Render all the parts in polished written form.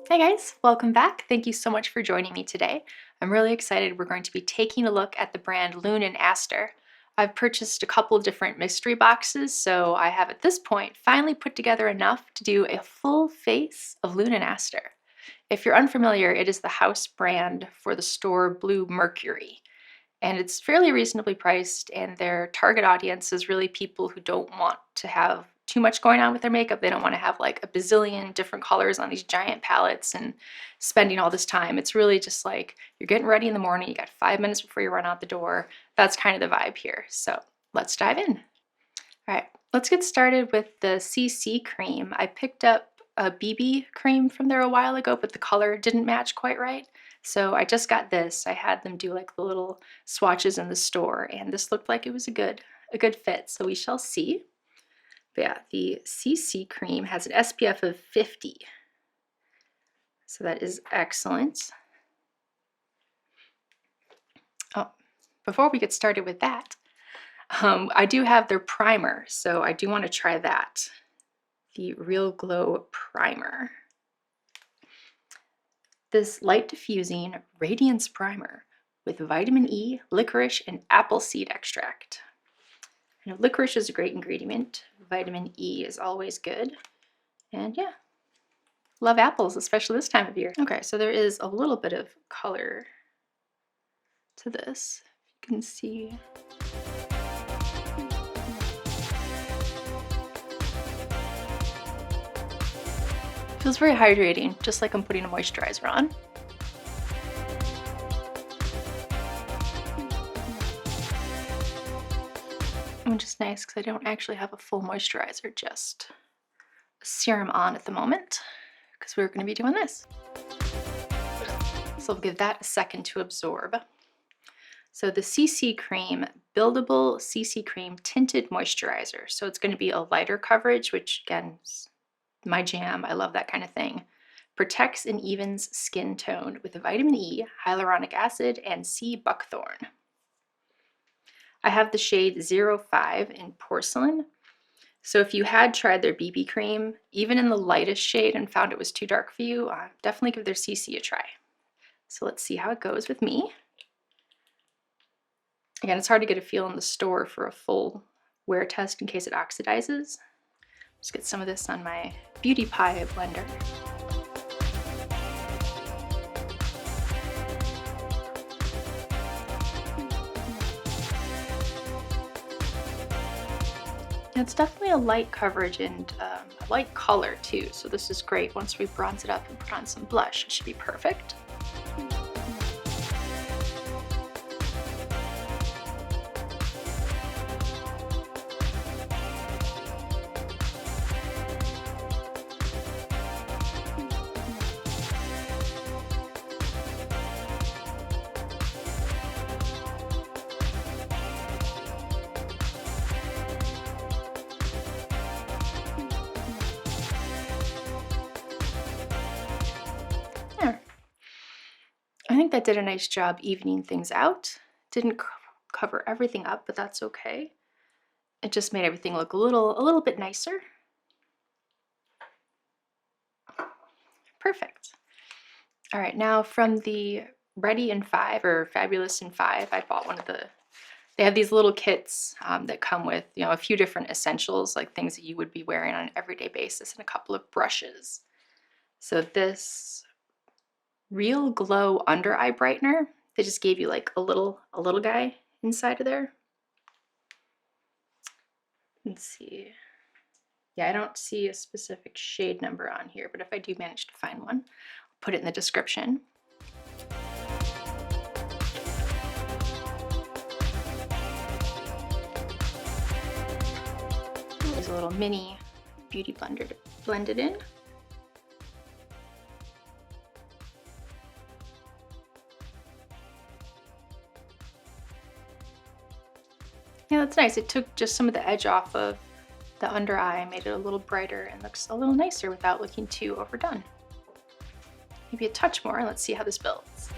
Hey guys, welcome back. Thank you so much for joining me today. I'm really excited. We're going to be taking a look at the brand Lune+Aster. I've purchased a couple different mystery boxes, so I have at this point finally put together enough to do a full face of Lune+Aster. If you're unfamiliar, it is the house brand for the store Blue Mercury. And it's fairly reasonably priced, and their target audience is really people who don't want to have too much going on with their makeup. They don't want to have like a bazillion different colors on these giant palettes and spending all this time. It's really just like you're getting ready in the morning, you got 5 minutes before you run out the door. That's kind of the vibe here. So let's dive in. All right, let's get started with the CC cream. I picked up a BB cream from there a while ago, but the color didn't match quite right. So I just got this. I had them do like the little swatches in the store, and this looked like it was a good fit. So we shall see. But yeah, the CC cream has an SPF of 50. So that is excellent. Oh, before we get started with that, I do have their primer, so I do want to try that. The Real Glow Primer. This light diffusing radiance primer with vitamin E, licorice, and apple seed extract. I know licorice is a great ingredient. Vitamin E is always good. And yeah, love apples, especially this time of year. Okay, so there is a little bit of color to this. You can see. Feels very hydrating, just like I'm putting a moisturizer on. Which is nice because I don't actually have a full moisturizer, just a serum on at the moment because we're going to be doing this. So I'll give that a second to absorb. So the CC Cream, Buildable CC Cream Tinted Moisturizer. So it's going to be a lighter coverage, which again is my jam. I love that kind of thing. Protects and evens skin tone with vitamin E, hyaluronic acid, and sea buckthorn. I have the shade 05 in Porcelain. So if you had tried their BB cream, even in the lightest shade, and found it was too dark for you, definitely give their CC a try. So let's see how it goes with me. Again, it's hard to get a feel in the store for a full wear test in case it oxidizes. Let's get some of this on my Beauty Pie blender. It's definitely a light coverage and a light color too, so this is great. Once we bronze it up and put on some blush, it should be perfect. I think that did a nice job evening things out. Didn't cover everything up, but that's okay. It just made everything look a little bit nicer. Perfect. All right, now from the Ready in 5 or Fabulous in 5, I bought one of they have these little kits that come with, a few different essentials, like things that you would be wearing on an everyday basis, and a couple of brushes. So this Real Glow Under Eye Brightener, they just gave you like a little guy inside of there. Let's see. Yeah, I don't see a specific shade number on here, but if I do manage to find one, I'll put it in the description. There's a little mini beauty blender to blend it in. Yeah, that's nice. It took just some of the edge off of the under eye, made it a little brighter and looks a little nicer without looking too overdone. Maybe a touch more, and let's see how this builds.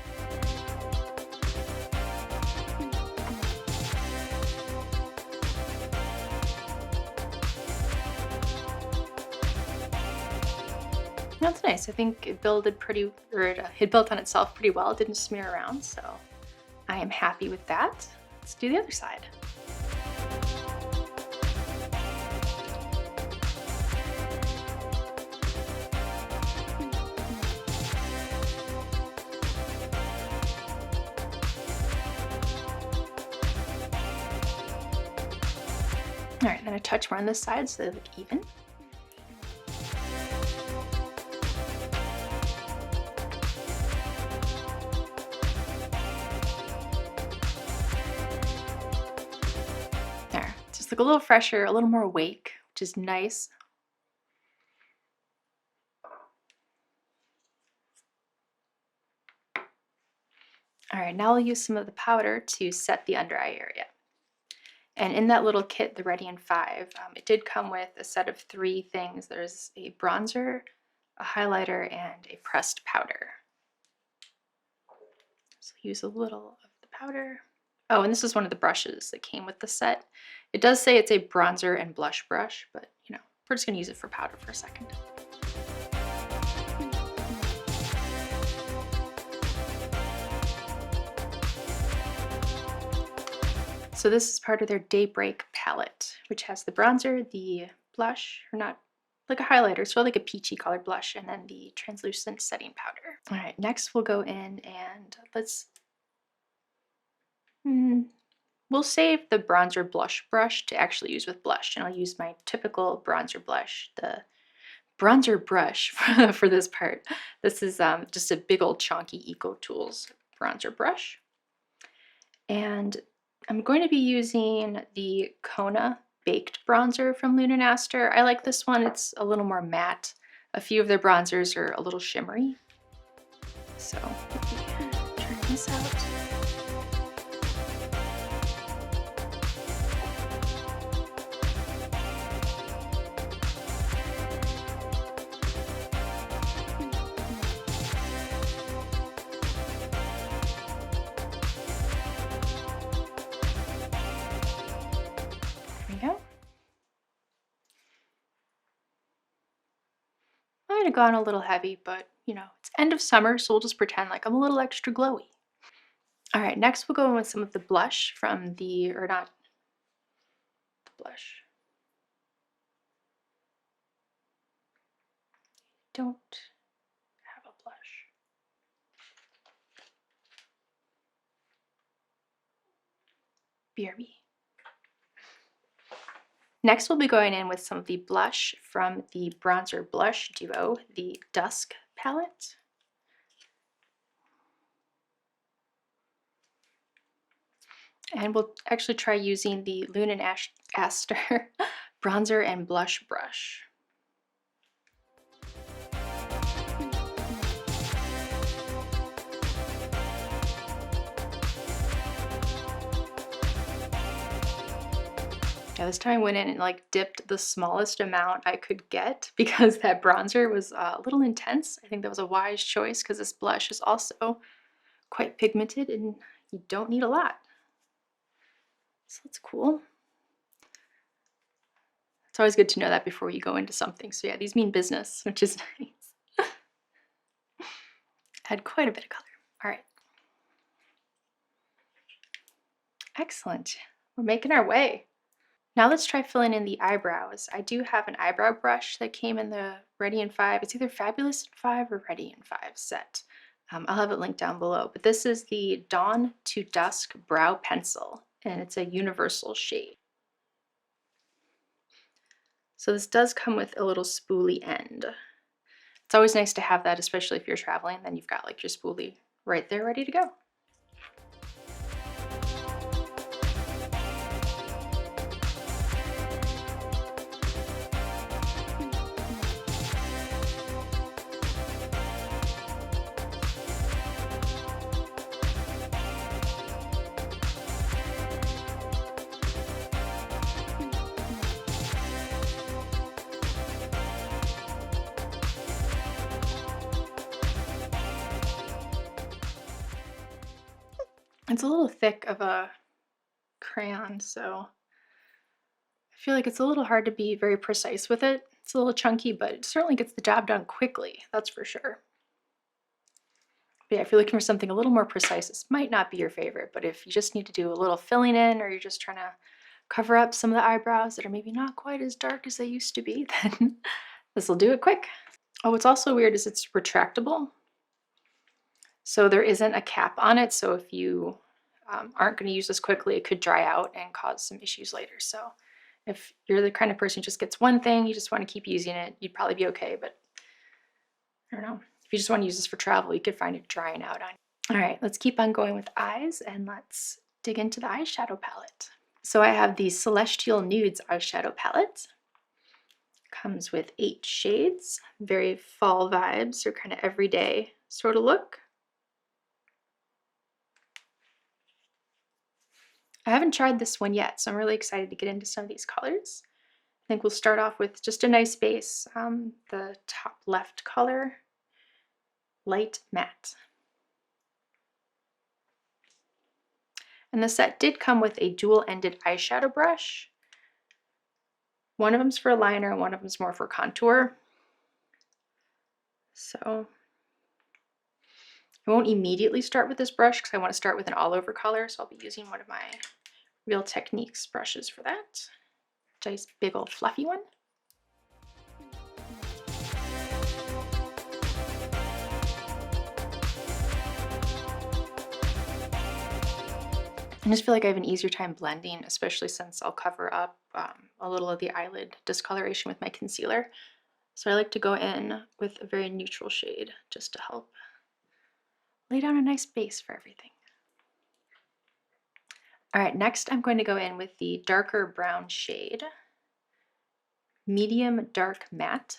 That's nice. I think it builded pretty, or it built on itself pretty well. It didn't smear around, so I am happy with that. Let's do the other side. All right, then a touch more on this side so they look even. There, just look a little fresher, a little more awake, which is nice. All right, now I'll use some of the powder to set the under eye area. And in that little kit, the Ready in 5, it did come with a set of 3 things. There's a bronzer, a highlighter, and a pressed powder. So use a little of the powder. Oh, and this is one of the brushes that came with the set. It does say it's a bronzer and blush brush, but you know, we're just gonna use it for powder for a second. So this is part of their Daybreak palette, which has the bronzer, the blush, or not like a highlighter, so like a peachy colored blush, and then the translucent setting powder. All right, next we'll go in and we'll save the bronzer blush brush to actually use with blush, and I'll use my typical bronzer blush, the bronzer brush for this part. This is just a big old chunky Eco Tools bronzer brush. And I'm going to be using the Kona Baked Bronzer from Lune+Aster. I like this one. It's a little more matte. A few of their bronzers are a little shimmery. So turn this out. There we go. I might have gone a little heavy, but you know, it's end of summer, so we'll just pretend like I'm a little extra glowy. All right, next we'll go in with some of the blush from the, or not the blush. Don't have a blush. BRB. Next, we'll be going in with some of the blush from the Bronzer Blush Duo, the Dusk palette. And we'll actually try using the Lune+Aster bronzer and blush brush. Yeah, this time I went in and like dipped the smallest amount I could get because that bronzer was a little intense. I think that was a wise choice because this blush is also quite pigmented and you don't need a lot. So that's cool. It's always good to know that before you go into something. So yeah, these mean business, which is nice. Add quite a bit of color. All right. Excellent. We're making our way. Now let's try filling in the eyebrows. I do have an eyebrow brush that came in the Ready in 5. It's either Fabulous in 5 or Ready in 5 set. I'll have it linked down below. But this is the Dawn to Dusk Brow Pencil, and it's a universal shade. So this does come with a little spoolie end. It's always nice to have that, especially if you're traveling, then you've got like your spoolie right there ready to go. It's a little thick of a crayon, so I feel like it's a little hard to be very precise with it. It's a little chunky, but it certainly gets the job done quickly, that's for sure. But yeah, if you're looking for something a little more precise, this might not be your favorite, but if you just need to do a little filling in, or you're just trying to cover up some of the eyebrows that are maybe not quite as dark as they used to be, then this will do it quick. Oh, what's also weird is it's retractable. So there isn't a cap on it, so if you aren't going to use this quickly, it could dry out and cause some issues later. So if you're the kind of person who just gets one thing, you just want to keep using it, you'd probably be okay, but I don't know. If you just want to use this for travel, you could find it drying out on you. All right, let's keep on going with eyes, and let's dig into the eyeshadow palette. So I have the Celestial Nudes eyeshadow palette. Comes with 8 shades, very fall vibes, or kind of everyday sort of look. I haven't tried this one yet, so I'm really excited to get into some of these colors. I think we'll start off with just a nice base. The top left color, Light Matte. And the set did come with a dual-ended eyeshadow brush. One of them's for liner and one of them's more for contour. So I won't immediately start with this brush because I want to start with an all-over color, so I'll be using one of my Real Techniques brushes for that. Nice big old fluffy one. I just feel like I have an easier time blending, especially since I'll cover up a little of the eyelid discoloration with my concealer. So I like to go in with a very neutral shade just to help lay down a nice base for everything. All right, next I'm going to go in with the darker brown shade, Medium Dark Matte.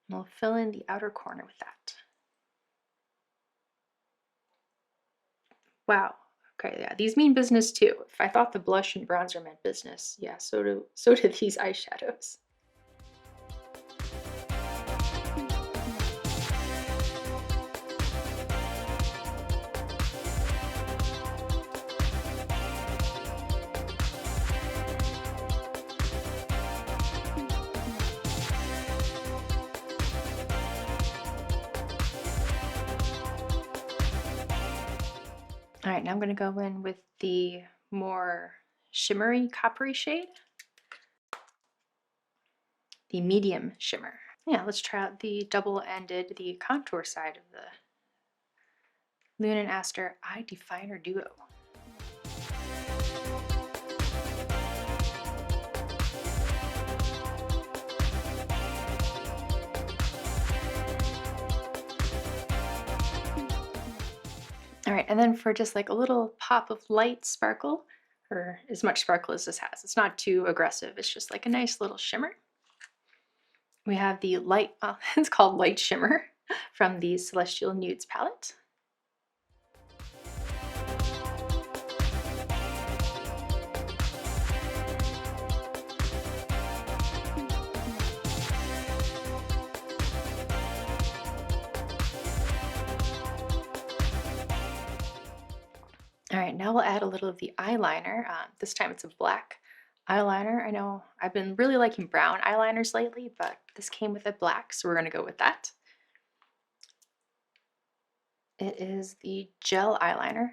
And we'll fill in the outer corner with that. Wow. Okay, yeah, these mean business too. If I thought the blush and bronzer meant business, yeah, so do these eyeshadows. All right, now I'm going to go in with the more shimmery, coppery shade, the medium shimmer. Yeah, let's try out the double-ended, the contour side of the Lune+Aster Eye Definer Duo. All right, and then for just like a little pop of light sparkle, or as much sparkle as this has, it's not too aggressive, it's just like a nice little shimmer. We have the light, well, it's called Light Shimmer from the Celestial Nudes palette. All right, now we'll add a little of the eyeliner. This time it's a black eyeliner. I know I've been really liking brown eyeliners lately, but this came with a black, so we're going to go with that. It is the gel eyeliner.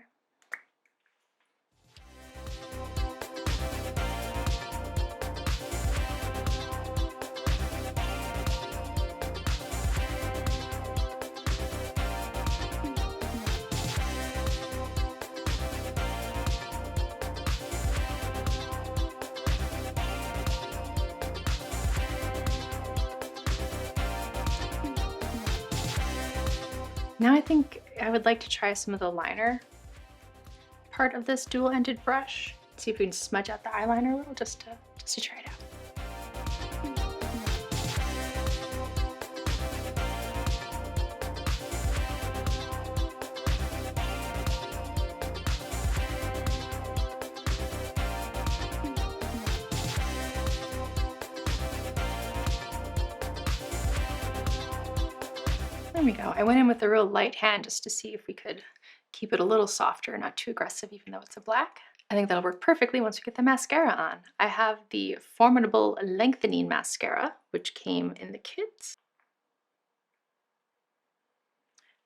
Now I think I would like to try some of the liner part of this dual-ended brush. See if we can smudge out the eyeliner a little just to try it out. There we go. I went in with a real light hand just to see if we could keep it a little softer, not too aggressive, even though it's a black. I think that'll work perfectly once we get the mascara on. I have the Formidable Lengthening Mascara, which came in the kit.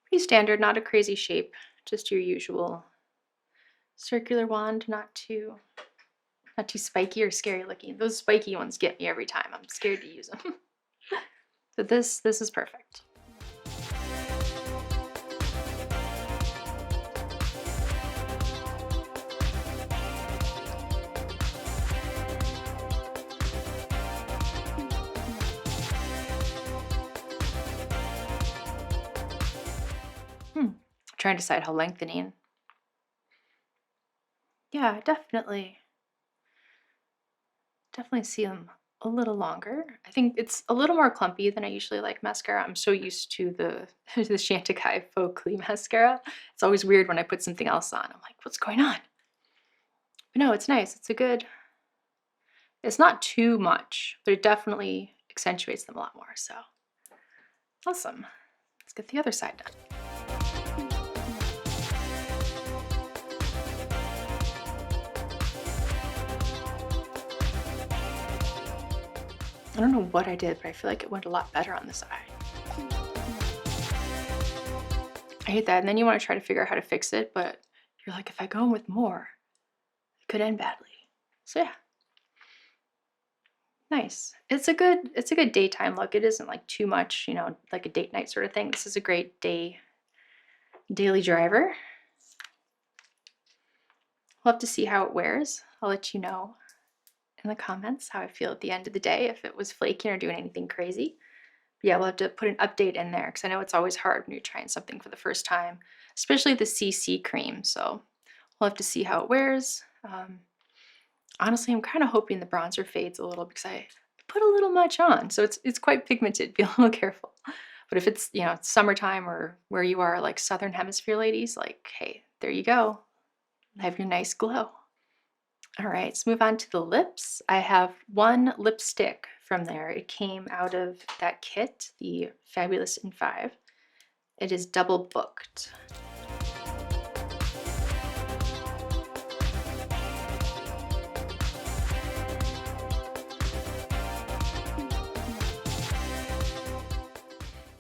Pretty standard, not a crazy shape, just your usual circular wand, not too spiky or scary looking. Those spiky ones get me every time. I'm scared to use them. So this is perfect. Trying to decide how lengthening. Yeah, definitely see them a little longer. I think it's a little more clumpy than I usually like mascara. I'm so used to the the Chantecaille Faux Clis mascara. It's always weird when I put something else on. I'm like, what's going on? But no, it's nice. It's not too much, but it definitely accentuates them a lot more. So awesome. Let's get the other side done. I don't know what I did, but I feel like it went a lot better on this eye. I hate that. And then you want to try to figure out how to fix it, but you're like, if I go in with more, it could end badly. So yeah. Nice. It's a good daytime look. It isn't like too much, you know, like a date night sort of thing. This is a great daily driver. We'll have to see how it wears. I'll let you know in the comments how I feel at the end of the day, if it was flaking or doing anything crazy. But yeah, we'll have to put an update in there because I know it's always hard when you're trying something for the first time, especially the CC cream. So we'll have to see how it wears. Honestly, I'm kind of hoping the bronzer fades a little because I put a little much on. So it's quite pigmented. Be a little careful. But if it's, you know, it's summertime or where you are, like Southern Hemisphere ladies, like, hey, there you go. Have your nice glow. All right, let's move on to the lips. I have one lipstick from there. It came out of that kit, the Fabulous in 5. It is double booked.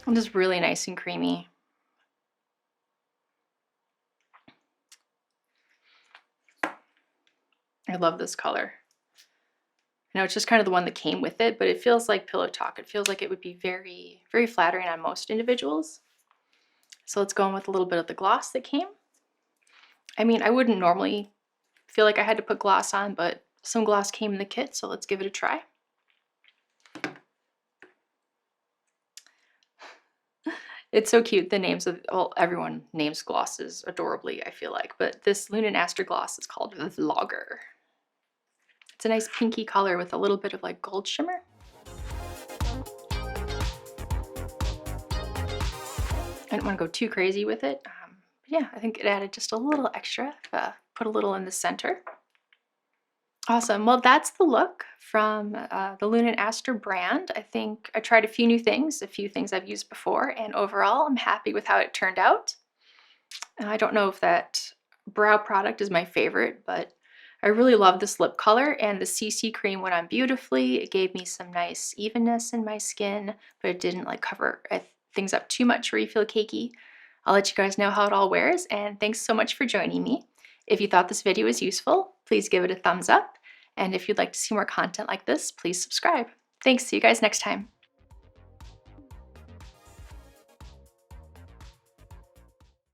And just really nice and creamy. I love this color. I know it's just kind of the one that came with it, but it feels like pillow talk. It feels like it would be very, very flattering on most individuals. So let's go in with a little bit of the gloss that came. I mean, I wouldn't normally feel like I had to put gloss on, but some gloss came in the kit, so let's give it a try. It's so cute, the names of, well, everyone names glosses adorably, I feel like, but this Lune+Aster gloss is called Vlogger. It's a nice pinky color with a little bit of like gold shimmer. I don't want to go too crazy with it. But yeah, I think it added just a little extra. Put a little in the center. Awesome. Well, that's the look from the Lune+Aster brand. I think I tried a few new things, a few things I've used before, and overall I'm happy with how it turned out. And I don't know if that brow product is my favorite, but I really love this lip color, and the CC cream went on beautifully. It gave me some nice evenness in my skin, but it didn't like cover things up too much where you feel cakey. I'll let you guys know how it all wears, and thanks so much for joining me. If you thought this video was useful, please give it a thumbs up. And if you'd like to see more content like this, please subscribe. Thanks, see you guys next time.